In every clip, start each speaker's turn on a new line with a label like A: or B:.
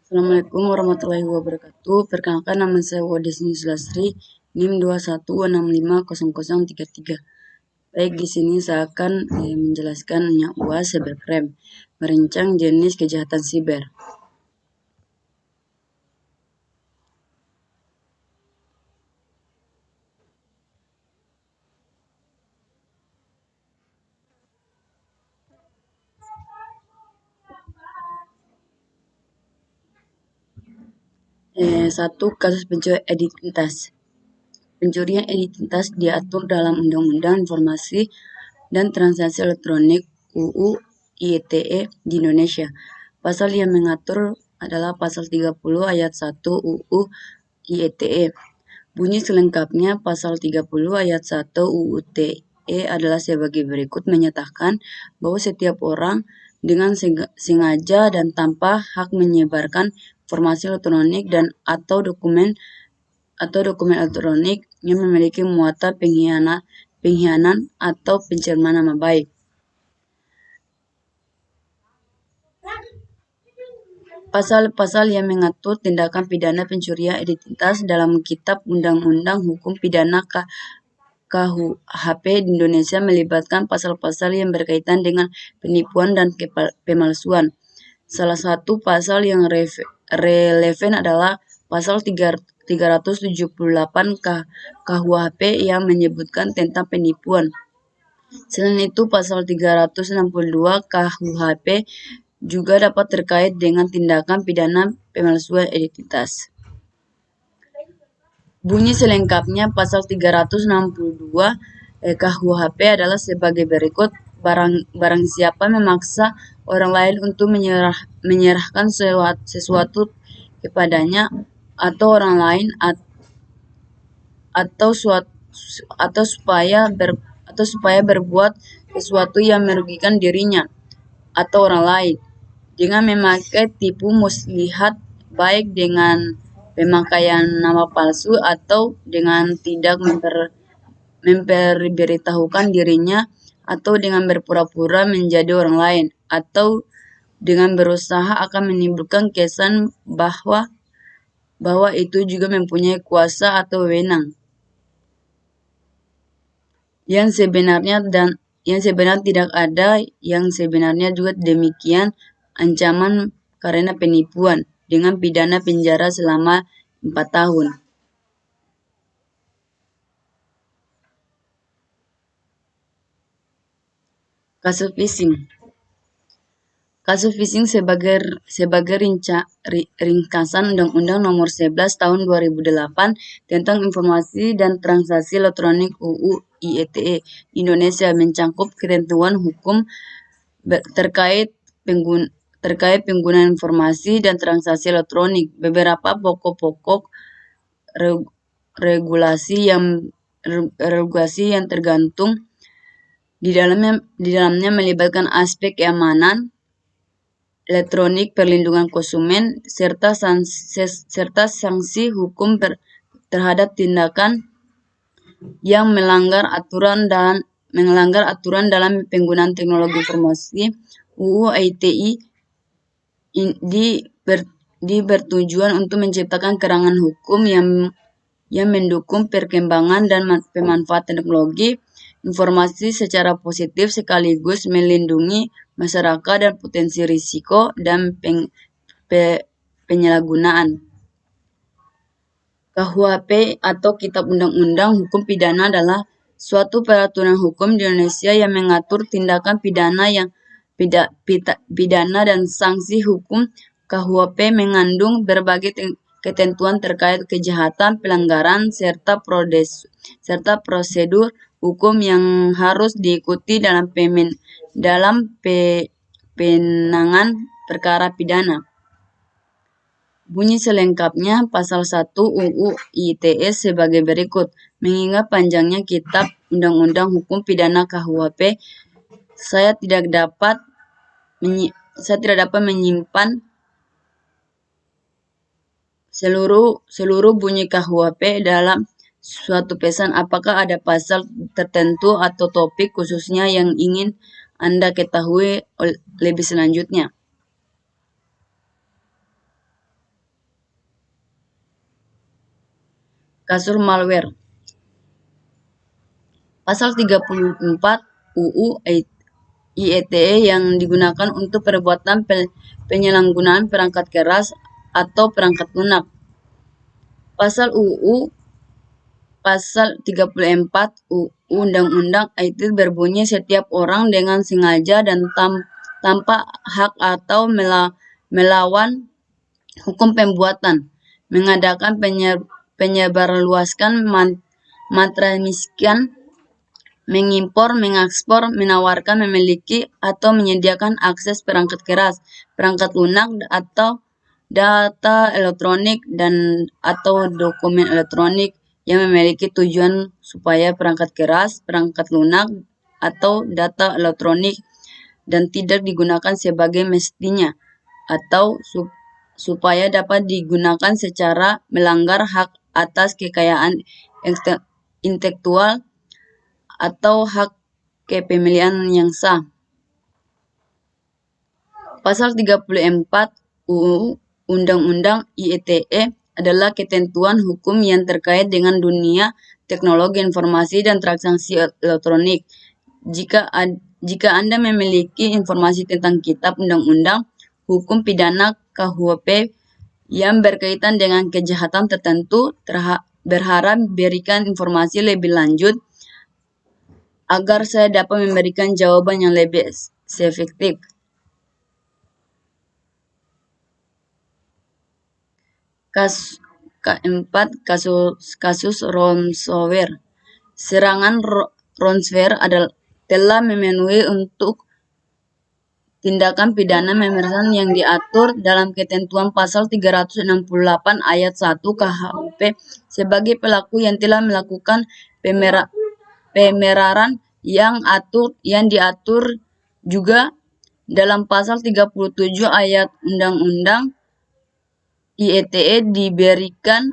A: Assalamualaikum warahmatullahi wabarakatuh. Perkenalkan, nama saya Wadesni Sulasri, NIM 21650033. Baik, di sini saya akan menjelaskan UAS cybercrime, merancang jenis kejahatan siber. Satu, kasus pencurian identitas. Pencurian identitas diatur dalam Undang-Undang Informasi dan Transaksi Elektronik UU ITE di Indonesia. Pasal yang mengatur adalah pasal 30 ayat 1 UU ITE. Bunyi selengkapnya pasal 30 ayat 1 UU ITE adalah sebagai berikut, menyatakan bahwa setiap orang dengan sengaja dan tanpa hak menyebarkan informasi elektronik dan atau dokumen elektronik yang memiliki muatan pengkhianatan atau pencemaran nama baik. Pasal-pasal yang mengatur tindakan pidana pencurian identitas dalam Kitab Undang-Undang Hukum Pidana KUHP di Indonesia melibatkan pasal-pasal yang berkaitan dengan penipuan dan pemalsuan. Salah satu pasal yang relevan adalah pasal 378 KUHP yang menyebutkan tentang penipuan. Selain itu, pasal 362 KUHP juga dapat terkait dengan tindakan pidana pemalsuan identitas. Bunyi selengkapnya pasal 362 KUHP adalah sebagai berikut. Barang siapa memaksa orang lain untuk menyerahkan sesuatu kepadanya atau orang lain atau supaya berbuat sesuatu yang merugikan dirinya atau orang lain dengan memakai tipu muslihat, baik dengan pemakaian nama palsu atau dengan tidak memberitahukan dirinya, atau dengan berpura-pura menjadi orang lain, atau dengan berusaha akan menimbulkan kesan bahwa itu juga mempunyai kuasa atau wewenang yang sebenarnya tidak ada, yang sebenarnya juga demikian, ancaman karena penipuan dengan pidana penjara selama 4 tahun. Kasus phishing. Kasus phishing sebagai ringkasan Undang-Undang Nomor 11 Tahun 2008 tentang Informasi dan Transaksi Elektronik UU ITE Indonesia mencakup ketentuan hukum terkait penggunaan informasi dan transaksi elektronik. Beberapa pokok regulasi yang tergantung di dalamnya melibatkan aspek keamanan elektronik, perlindungan konsumen, serta sanksi hukum terhadap tindakan yang melanggar aturan dalam penggunaan teknologi informasi. UU ITE di bertujuan untuk menciptakan kerangka hukum yang mendukung perkembangan dan pemanfaatan teknologi informasi secara positif, sekaligus melindungi masyarakat dan potensi risiko dan penyalahgunaan. KUHP atau Kitab Undang-Undang Hukum Pidana adalah suatu peraturan hukum di Indonesia yang mengatur tindakan pidana dan sanksi hukum. KUHP mengandung berbagai ketentuan terkait kejahatan, pelanggaran, serta prosedur hukum yang harus diikuti dalam penanganan perkara pidana. Bunyi selengkapnya pasal 1 UU ITE sebagai berikut. Mengingat panjangnya Kitab Undang-Undang Hukum Pidana KUHP, saya tidak dapat menyimpan seluruh bunyi KUHP dalam suatu pesan. Apakah ada pasal tertentu atau topik khususnya yang ingin Anda ketahui lebih selanjutnya? kasus malware. Pasal 34 UU ITE yang digunakan untuk perbuatan penyalahgunaan perangkat keras atau perangkat lunak. Pasal 34 Undang-Undang IT berbunyi setiap orang dengan sengaja dan tanpa hak atau melawan hukum pembuatan, mengadakan penyebarluaskan, mentransmisikan, mengimpor, mengekspor, menawarkan, memiliki, atau menyediakan akses perangkat keras, perangkat lunak, atau data elektronik dan atau dokumen elektronik yang memiliki tujuan supaya perangkat keras, perangkat lunak, atau data elektronik dan tidak digunakan sebagai mestinya, atau supaya dapat digunakan secara melanggar hak atas kekayaan intelektual atau hak kepemilikan yang sah. Pasal 34 UU Undang-Undang ITE adalah ketentuan hukum yang terkait dengan dunia teknologi informasi dan transaksi elektronik. Jika Anda memiliki informasi tentang kitab undang-undang hukum pidana KUHP yang berkaitan dengan kejahatan tertentu, berharap berikan informasi lebih lanjut agar saya dapat memberikan jawaban yang lebih efektif. Keempat, kasus ransomware. Serangan ransomware telah memenuhi untuk tindakan pidana pemerasan yang diatur dalam ketentuan pasal 368 ayat 1 KUHP sebagai pelaku yang telah melakukan pemerasan yang diatur juga dalam pasal 37 ayat Undang-Undang ITE diberikan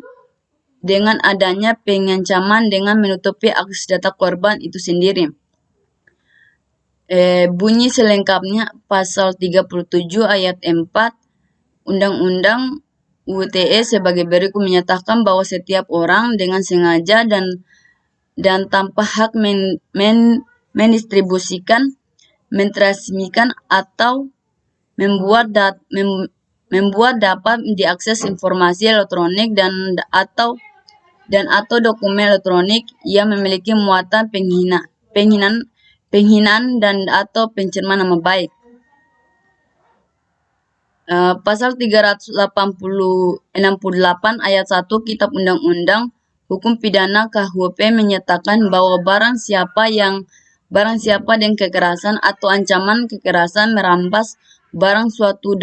A: dengan adanya pengancaman dengan menutupi akses data korban itu sendiri. Bunyi selengkapnya pasal 37 ayat 4 Undang-Undang UTE sebagai berikut menyatakan bahwa setiap orang dengan sengaja dan tanpa hak mendistribusikan, mentransmisikan atau membuat dapat diakses informasi elektronik dan atau dokumen elektronik yang memiliki muatan penghinaan dan atau pencemaran nama baik. Pasal 368 ayat 1 Kitab Undang-Undang Hukum Pidana KUHP menyatakan bahwa barang siapa dengan kekerasan atau ancaman kekerasan merampas barang suatu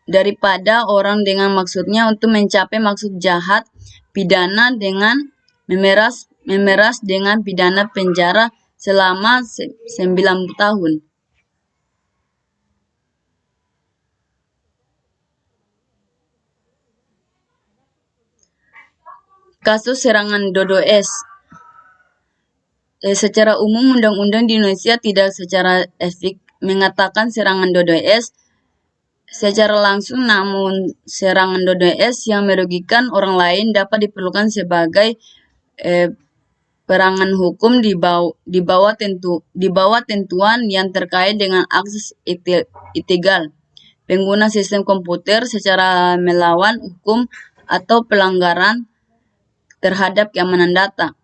A: daripada orang dengan maksudnya untuk mencapai maksud jahat pidana dengan memeras dengan pidana penjara selama 9 tahun. Kasus serangan DDoS. Secara umum undang-undang di Indonesia tidak secara efektif mengatakan serangan DDoS secara langsung, namun serangan DDoS yang merugikan orang lain dapat diperlukan sebagai perangan hukum di bawah tentuan yang terkait dengan akses ilegal pengguna sistem komputer secara melawan hukum atau pelanggaran terhadap keamanan data.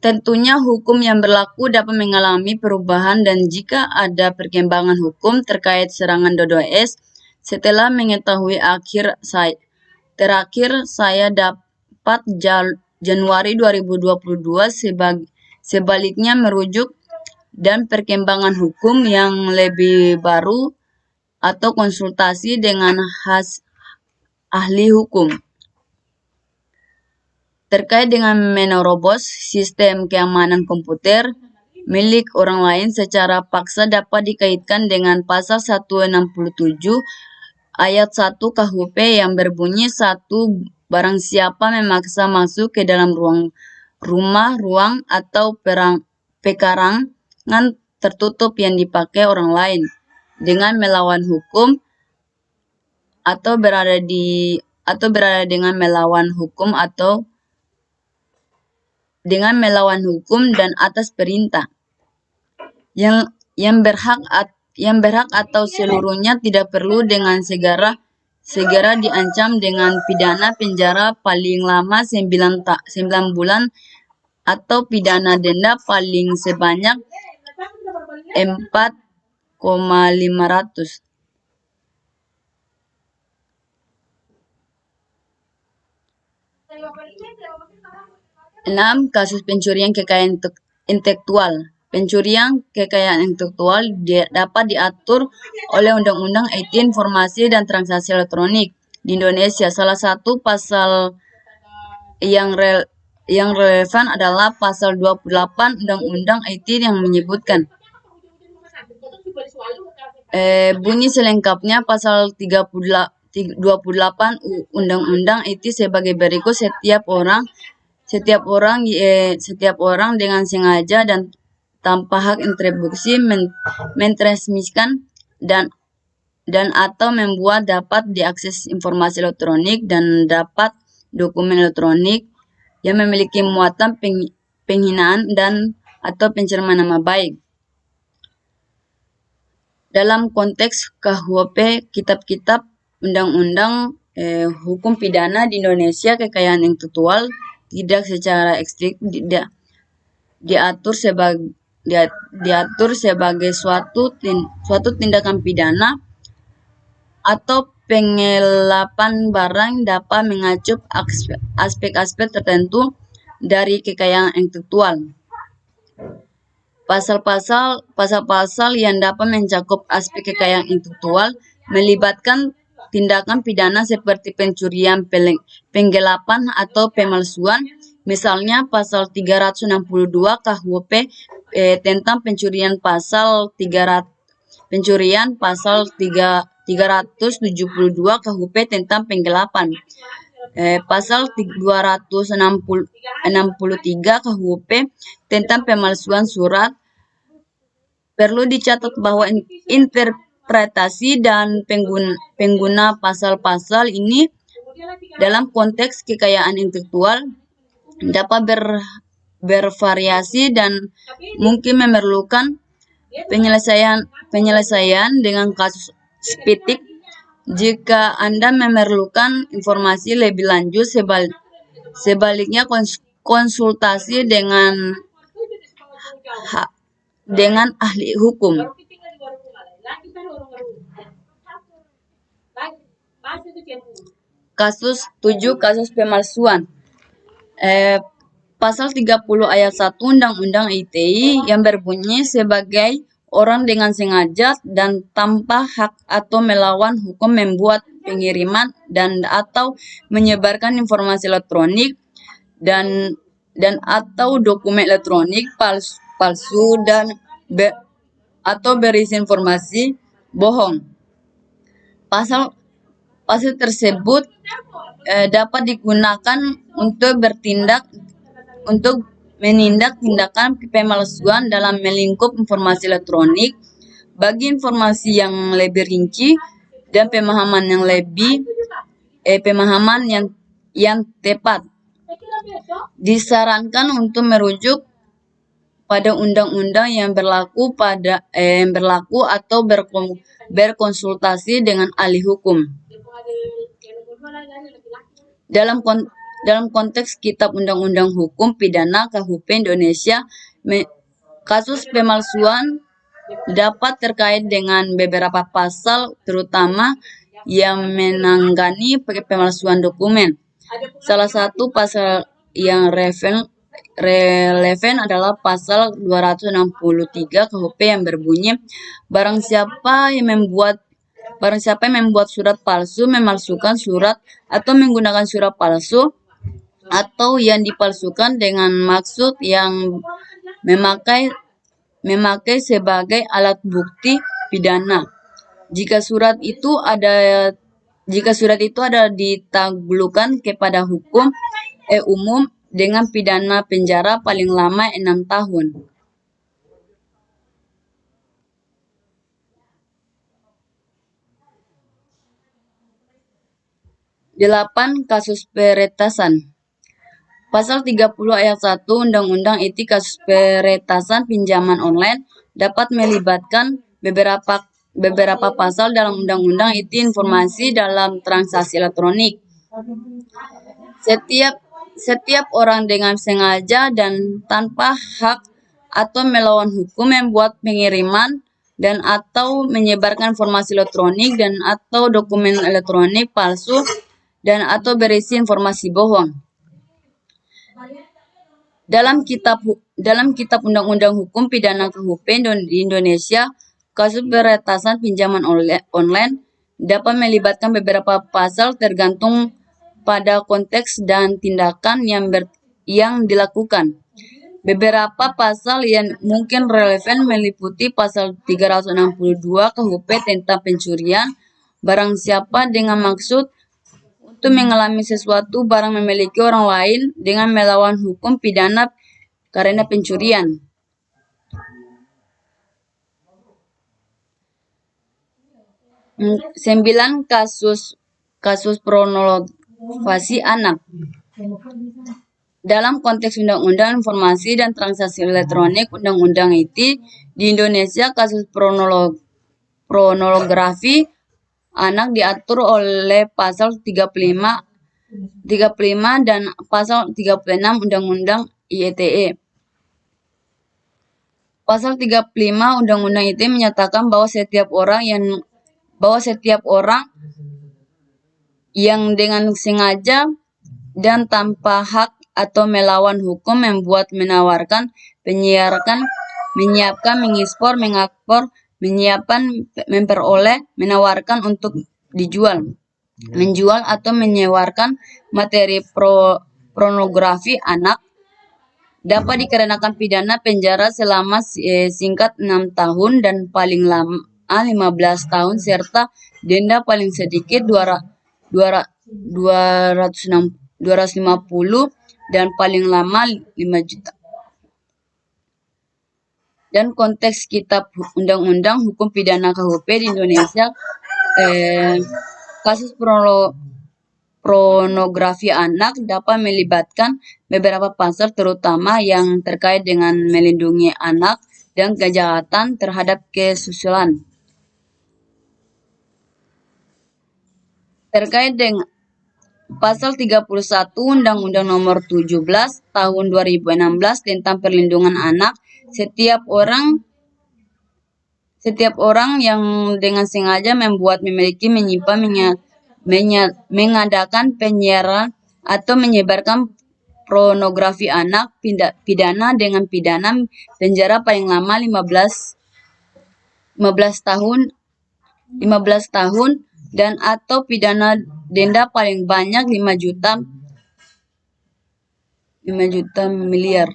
A: Tentunya hukum yang berlaku dapat mengalami perubahan dan jika ada perkembangan hukum terkait serangan DDoS setelah mengetahui terakhir saya dapat Januari 2022 sebaliknya merujuk dan perkembangan hukum yang lebih baru atau konsultasi dengan ahli hukum terkait dengan menerobos sistem keamanan komputer milik orang lain secara paksa dapat dikaitkan dengan pasal 167 ayat 1 KUHP yang berbunyi 1. Barang siapa memaksa masuk ke dalam ruang atau pekarangan tertutup yang dipakai orang lain dengan melawan hukum atau berada dengan melawan hukum dan atas perintah yang berhak atau seluruhnya tidak perlu dengan segera diancam dengan pidana penjara paling lama 9 bulan atau pidana denda paling sebanyak 4,500. 6. Kasus pencurian kekayaan intelektual. Pencurian kekayaan intelektual dapat diatur oleh Undang-Undang IT Informasi dan Transaksi Elektronik di Indonesia. Salah satu pasal yang relevan adalah pasal 28 Undang-Undang IT yang menyebutkan bunyi selengkapnya pasal 28 Undang-Undang IT sebagai berikut: setiap orang dengan sengaja dan tanpa hak terbukti mentransmisikan dan atau membuat dapat diakses informasi elektronik dan dapat dokumen elektronik yang memiliki muatan penghinaan dan atau pencemaran nama baik. Dalam konteks KUHP, kitab-kitab undang-undang hukum pidana di Indonesia, kekayaan intelektual tidak secara ekstrik diatur sebagai suatu tindakan pidana atau pengelapan barang dapat mengacup aspek-aspek tertentu dari kekayaan intelektual. Pasal-pasal yang dapat mencakup aspek kekayaan intelektual melibatkan tindakan pidana seperti pencurian, penggelapan, atau pemalsuan. Misalnya pasal 362 KUHP tentang pencurian, pasal 372 KUHP tentang penggelapan. Pasal 263 KUHP tentang pemalsuan surat. Perlu dicatat bahwa interpretasi dan pengguna pasal-pasal ini dalam konteks kekayaan intelektual dapat bervariasi dan mungkin memerlukan penyelesaian dengan kasus spesifik. Jika Anda memerlukan informasi lebih lanjut, sebaliknya konsultasi dengan ahli hukum. Kasus 7. Kasus pemalsuan. Pasal 30 ayat 1 Undang-Undang ITE yang berbunyi sebagai orang dengan sengaja dan tanpa hak atau melawan hukum membuat, pengiriman, dan atau menyebarkan informasi elektronik dan atau dokumen elektronik palsu dan atau berisi informasi bohong. Pasal tersebut dapat digunakan untuk menindak tindakan pemalsuan dalam melingkup informasi elektronik. Bagi informasi yang lebih rinci dan pemahaman yang tepat, disarankan untuk merujuk pada undang-undang yang berlaku atau berkonsultasi dengan ahli hukum. Dalam konteks kitab undang-undang hukum pidana KUHP Indonesia, kasus pemalsuan dapat terkait dengan beberapa pasal terutama yang menangani pemalsuan dokumen. Salah satu pasal yang relevan adalah pasal 263 KUHP yang berbunyi barang siapa yang membuat surat palsu, memalsukan surat atau menggunakan surat palsu atau yang dipalsukan dengan maksud yang memakai sebagai alat bukti pidana. Jika surat itu ada ditangguhkan kepada hukum umum dengan pidana penjara paling lama 6 tahun. 8. Kasus peretasan. Pasal 30 ayat 1 Undang-Undang ITE kasus peretasan pinjaman online dapat melibatkan beberapa pasal dalam Undang-Undang ITE informasi dalam transaksi elektronik. Setiap orang dengan sengaja dan tanpa hak atau melawan hukum membuat pengiriman dan atau menyebarkan informasi elektronik dan atau dokumen elektronik palsu dan atau berisi informasi bohong. Dalam kitab Undang-Undang Hukum Pidana KUHP di Indonesia, kasus peretasan pinjaman online dapat melibatkan beberapa pasal tergantung pada konteks dan tindakan yang dilakukan. Beberapa pasal yang mungkin relevan meliputi pasal 362 KUHP tentang pencurian barang siapa dengan maksud untuk mengalami sesuatu barang memiliki orang lain dengan melawan hukum pidana karena pencurian. Sembilan, kasus pornografi anak. Dalam konteks Undang-Undang Informasi dan Transaksi Elektronik Undang-Undang ITE di Indonesia, kasus pornografi anak diatur oleh pasal 35 dan pasal 36 Undang-Undang ITE. Pasal 35 Undang-Undang ITE menyatakan bahwa setiap orang yang dengan sengaja dan tanpa hak atau melawan hukum membuat, menawarkan, menyiapkan, mengekspor, mengakpor, menyiapkan, memperoleh, menawarkan untuk dijual, menjual atau menyewarkan materi pornografi anak dapat dikenakan pidana penjara selama singkat 6 tahun dan paling lama 15 tahun serta denda paling sedikit 250 dan paling lama 5 juta. Dan konteks kitab Undang-Undang Hukum Pidana KUHP di Indonesia, kasus pornografi anak dapat melibatkan beberapa pasal terutama yang terkait dengan melindungi anak dan kejahatan terhadap kesusilaan. Terkait dengan Pasal 31 Undang-Undang Nomor 17 Tahun 2016 tentang Perlindungan Anak, setiap orang yang dengan sengaja membuat, memiliki, menyimpan, mengadakan penyiaran atau menyebarkan pornografi anak pidana dengan pidana penjara paling lama 15 tahun dan atau pidana denda paling banyak 5 juta miliar.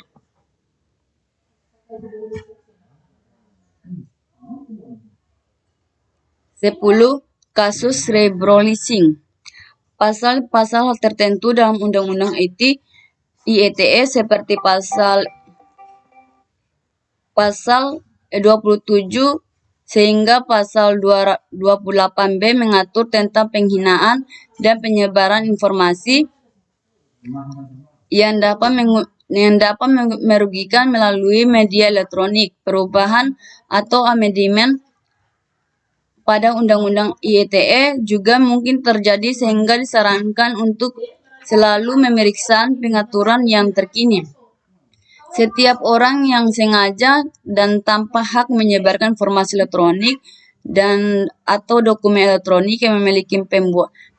A: 10. Kasus rebrolising. Pasal-pasal tertentu dalam Undang-Undang ITE seperti pasal 27 sehingga pasal 28B mengatur tentang penghinaan dan penyebaran informasi yang dapat merugikan melalui media elektronik. Perubahan atau amandemen pada Undang-Undang ITE juga mungkin terjadi sehingga disarankan untuk selalu memeriksa pengaturan yang terkini. Setiap orang yang sengaja dan tanpa hak menyebarkan informasi elektronik dan atau dokumen elektronik yang memiliki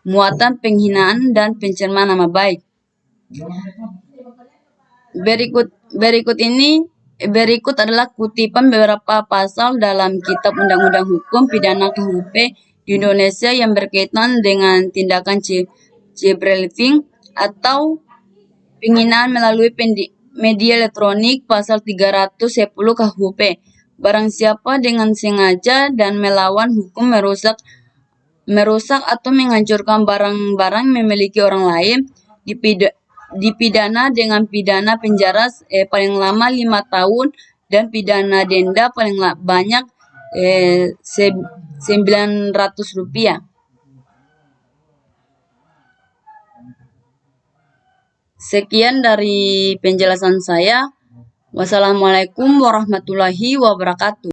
A: muatan penghinaan dan pencemaran nama baik. Berikut adalah kutipan beberapa pasal dalam Kitab Undang-Undang Hukum Pidana KUHP di Indonesia yang berkaitan dengan tindakan cyberbullying atau penghinaan melalui media elektronik. Pasal 310 KUHP. Barang siapa dengan sengaja dan melawan hukum merusak atau menghancurkan barang-barang memiliki orang lain dipidana dengan pidana penjara paling lama 5 tahun dan pidana denda paling banyak Rp900. Sekian dari penjelasan saya. Wassalamualaikum warahmatullahi wabarakatuh.